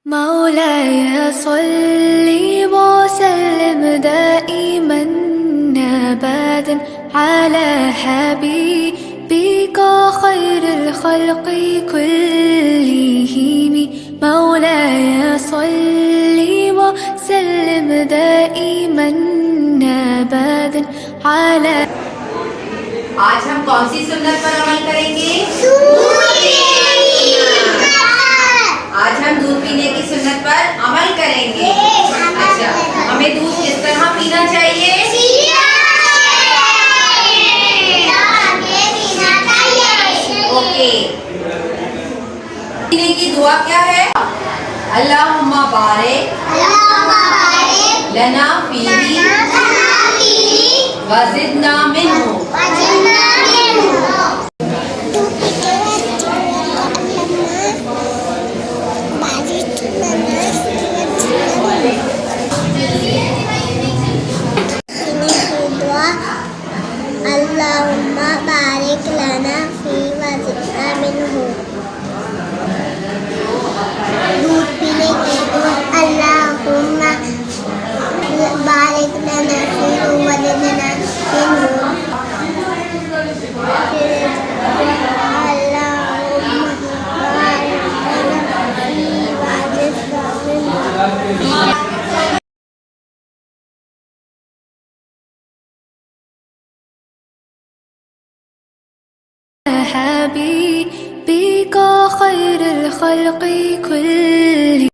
مولاي صل وسلم دائما أبدا على حبيبك خير الخلق كلهم. مولاي صل وسلم دائما أبدا على आज हम कौन सी सुन्नत पर अमल करेंगे? आज हम दूध पीने की सुन्नत पर अमल करेंगे। अच्छा, हमें दूध किस तरह पीना चाहिए? ओके। पीने की दुआ क्या है? अल्लाहुम्मा बारिक लना फीही वज़िदना मिन्हु। अल्लाहुम्मा बारिक लना फी वज़िदना मिन्हु। दूध पीने की दुआ अल्लाहुम्मा बारिक लना फी वज़िदना मिन्हु। अल्लाहुम्मा बारिक लना फी वज़िदना मिन्हु। حبيبك خير الخلق كلهم.